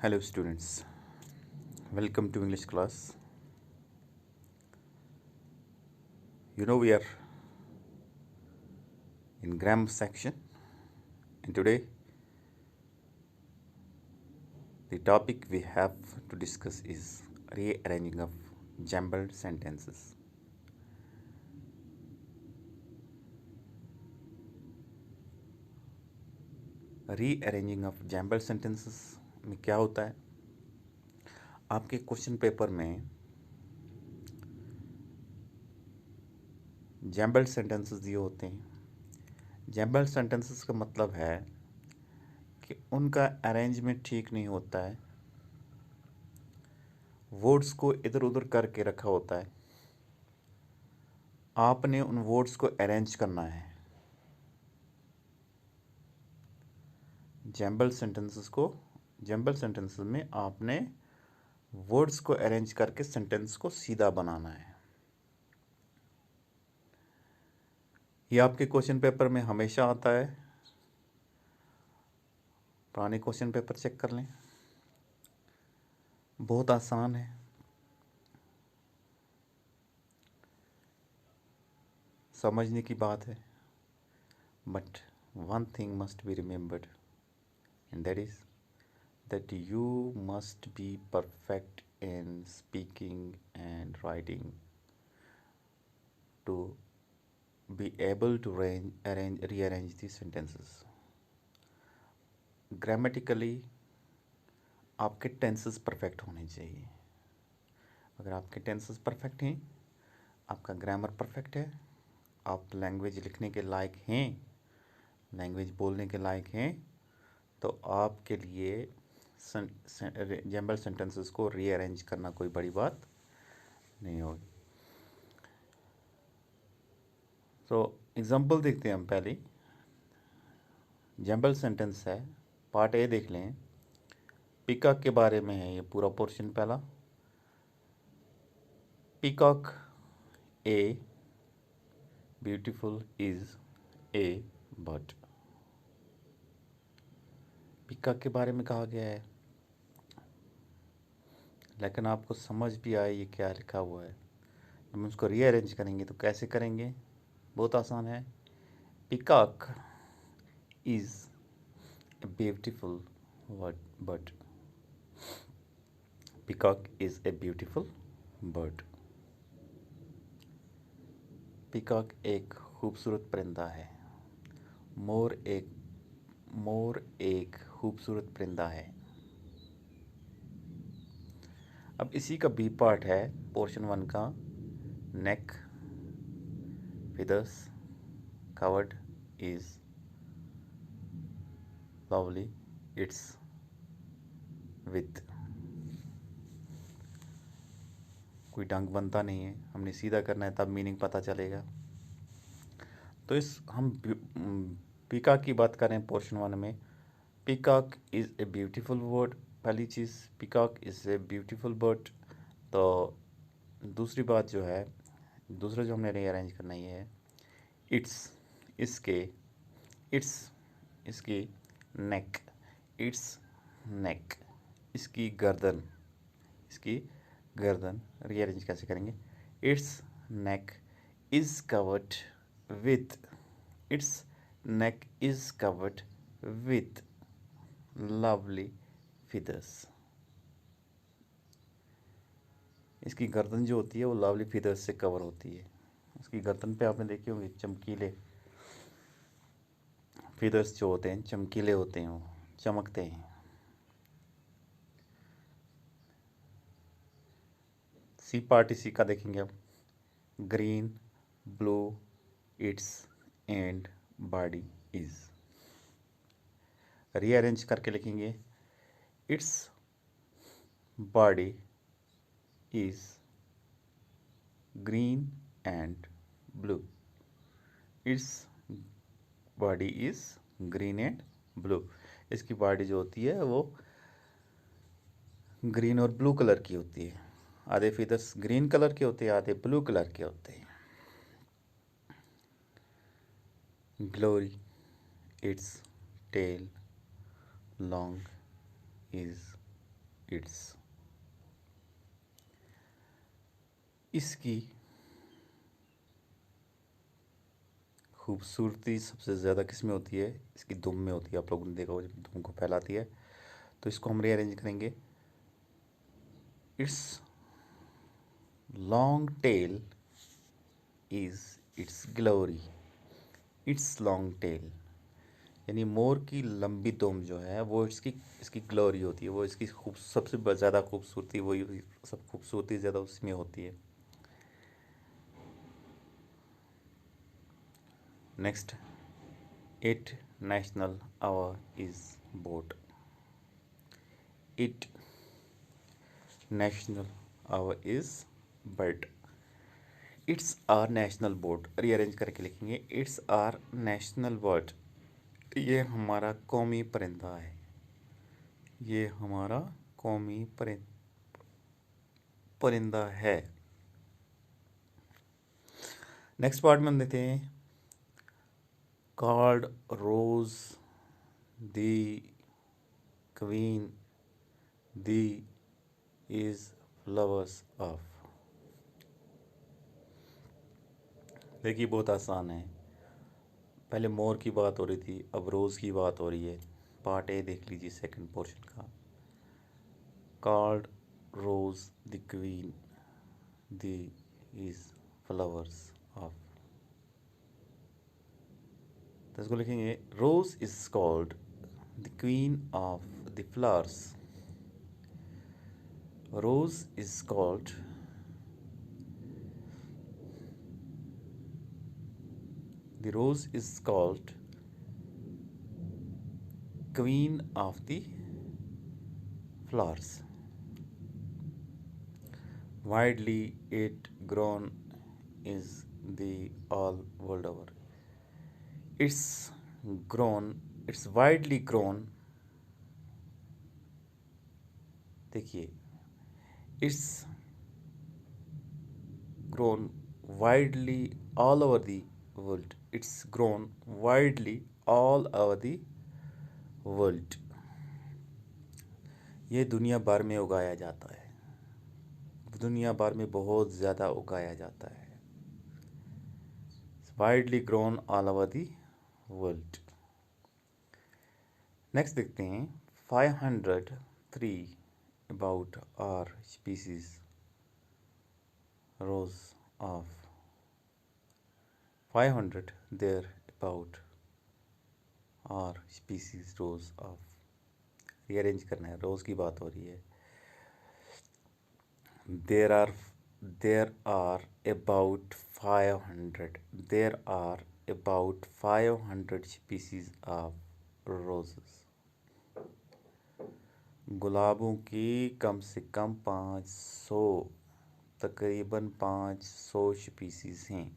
Hello students, welcome to English class. We are in grammar section, and today the topic we have to discuss is rearranging of jumbled sentences. Rearranging of jumbled sentences में क्या होता है? आपके question paper में जैम्बल sentences दिए होते हैं। जैम्बल sentences का मतलब है कि उनका अरेंजमेंट ठीक नहीं होता है, वर्ड्स को इधर उधर करके रखा होता है। आपने उन वर्ड्स को अरेंज करना है। जैम्बल सेंटेंसेस में आपने वर्ड्स को अरेंज करके सेंटेंस को सीधा बनाना है। ये आपके क्वेश्चन पेपर में हमेशा आता है। पुराने क्वेश्चन पेपर चेक कर लें, बहुत आसान है। समझने की बात है, but one thing must be remembered, and that is that you must be perfect in speaking and writing to be able to rearrange these sentences. Grammatically आपके टेंसेस परफेक्ट होने चाहिए। अगर आपके टेंसेस परफेक्ट हैं, आपका ग्रामर परफेक्ट है, आप language लिखने के लायक हैं, लैंग्वेज बोलने के लायक हैं, तो आपके लिए जैम्बल सेंटेंसेस को रीअरेंज करना कोई बड़ी बात नहीं होगी। तो एग्जांपल देखते हैं हम। पहले जैम्बल सेंटेंस है, पार्ट ए देख लें। पीकॉक के बारे में है ये पूरा पोर्शन। पहला, peacock a beautiful is a bird. Peacock के बारे में कहा गया है, लेकिन आपको समझ भी आए ये क्या लिखा हुआ है। हम उसको रीअरेंज करेंगे तो कैसे करेंगे? बहुत आसान है। Peacock is a beautiful bird. Peacock is a beautiful bird. Peacock एक खूबसूरत परिंदा है। मोर एक खूबसूरत परिंदा है। अब इसी का बी पार्ट है पोर्शन 1 का। नेक feathers covered is lovely its with। कोई ढंग बनता नहीं है, हमने सीधा करना है, तब मीनिंग पता चलेगा। तो हम पीकॉक की बात करें पोर्शन 1 में। Peacock is a beautiful bird. पहली चीज़, peacock is a beautiful bird. तो दूसरी बात जो है, दूसरा जो हमने रीअरेंज करना ही है, इसकी नेक, इसकी गर्दन रीअरेंज कैसे करेंगे? It's neck is covered with lovely feathers। इसकी गर्दन जो होती है वो लवली feathers से कवर होती है। उसकी गर्दन पे आपने देखे होंगे चमकीले feathers जो होते हैं, चमकीले होते हैं, वो चमकते हैं। सी पार्ट इसी का देखेंगे अब। Green blue it's and body is. Rearrange करके लिखेंगे, its body is green and blue. Its body is green and blue. इसकी बॉडी जो होती है वो ग्रीन और ब्लू कलर की होती है। आधे फीदर्स ग्रीन कलर के होते हैं, आधे ब्लू कलर के होते हैं। Glory its tail long is kids. इसकी खूबसूरती सबसे ज़्यादा किस में होती है? इसकी दुम में होती है। आप लोगों ने देखा होगा जब दुम को फैलाती है। तो इसको हम रीअरेंज करेंगे। It's long tail is it's glory. It's long tail यानी मोर की लंबी दुम जो है वो इसकी इसकी ग्लोरी होती है, वो इसकी सबसे ज़्यादा खूबसूरती, वही सब खूबसूरती ज़्यादा उसमें होती है। Next, it national our is boat. It national our is bird. Its are national boat, rearrange करके लिखेंगे। इट्स आर नेशनल बर्ड, ये हमारा कौमी परिंदा है। ये हमारा कौमी परिंदा है। नेक्स्ट पार्ट में हम देते हैं called rose the queen the is flowers of. देखिए बहुत आसान है। पहले मोर की बात हो रही थी, अब रोज़ की बात हो रही है। पार्ट ए देख लीजिए सेकंड पोर्शन का। Called rose the queen the is flowers of. तो इसको लिखेंगे rose is called the queen of the flowers. Rose is called the rose is called queen of the flowers. Widely it grown is the all world over. It's it's widely grown. देखिए, it's grown widely all over the world. It's grown widely all over the world. ये दुनिया भर में उगाया जाता है। दुनिया भर में बहुत ज़्यादा उगाया जाता है। Widely grown all over the world. Next देखते हैं 503 about are species rose of. 500 there about are species rose of. Rearrange करना है, रोज की बात हो रही है। There are about 500. There are about 500 species of roses. गुलाबों की कम से कम 500, तकरीबन 500 स्पीसीज हैं।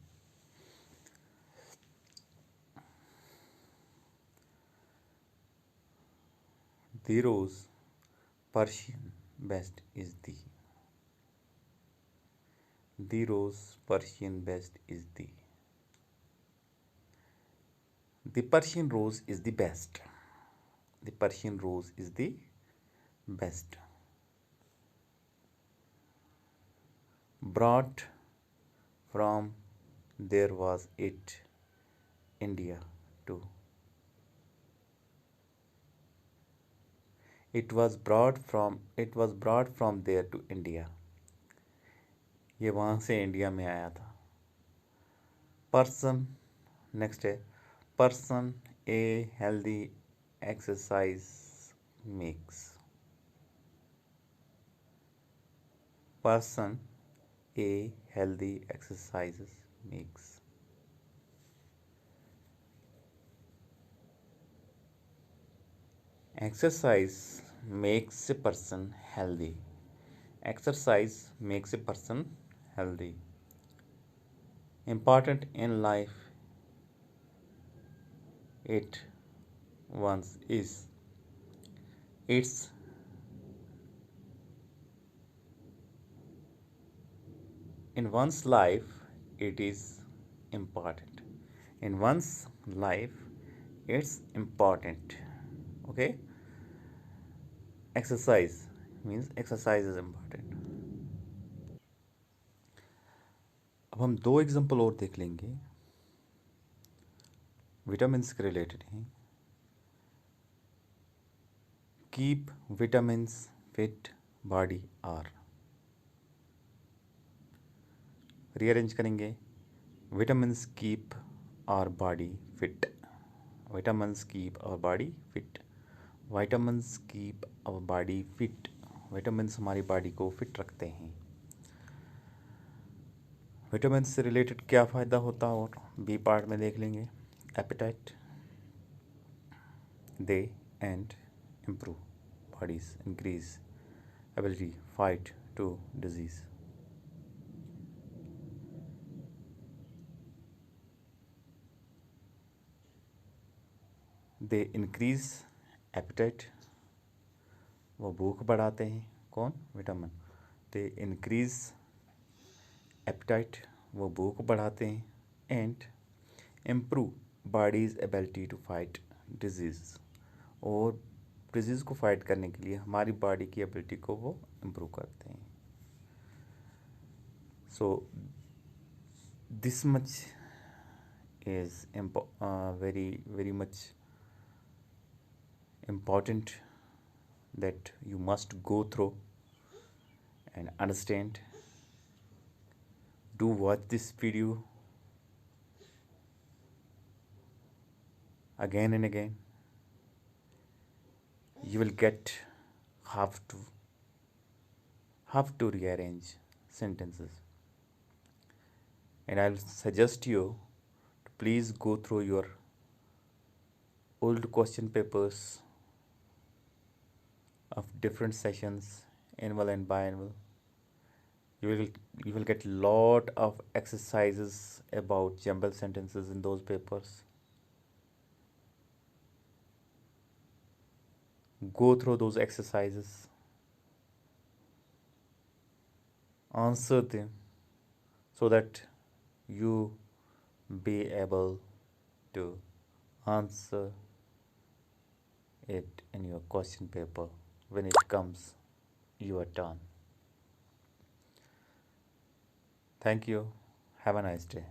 The rose Persian best is the rose Persian best is the Persian rose is the best. The Persian rose is the best. Brought from there was it India too. It was brought from there to India. ये वहाँ से India में आया था। Person next है person a healthy exercise makes. Person a healthy exercise makes. Exercise makes a person healthy. Exercise makes a person healthy. Important in life, it once is. It's in one's life, it is important. In one's life, it's important. Okay. Exercise means exercise is important. अब हम दो example और देख लेंगे, vitamins के related हैं। Keep vitamins fit body are, rearrange करेंगे। Vitamins keep our body fit, vitamins keep our body fit, vitamins keep our body fit, vitamins हमारी बॉडी को फिट रखते हैं। विटामिन से रिलेटेड क्या फ़ायदा होता है और बी पार्ट में देख लेंगे। Appetite they and improve bodies, increase ability fight to disease. They increase appetite, वो भूख बढ़ाते हैं। कौन? विटामिन। दे इंक्रीज एपेटाइट, वो भूख बढ़ाते हैं। And improve bodies ability to fight diseases, और डिजीज़ को फाइट करने के लिए हमारी बॉडी की एबिलिटी को वो इम्प्रूव करते हैं। So this much is very very much important that you must go through and understand. Do watch this video again and again. You will get have to rearrange sentences, and I'll suggest you to please go through your old question papers of different sessions, annual and biannual. You will get lot of exercises about jumble sentences in those papers. Go through those exercises, answer them, so that you be able to answer it in your question paper when it comes your turn. Thank you. Have a nice day.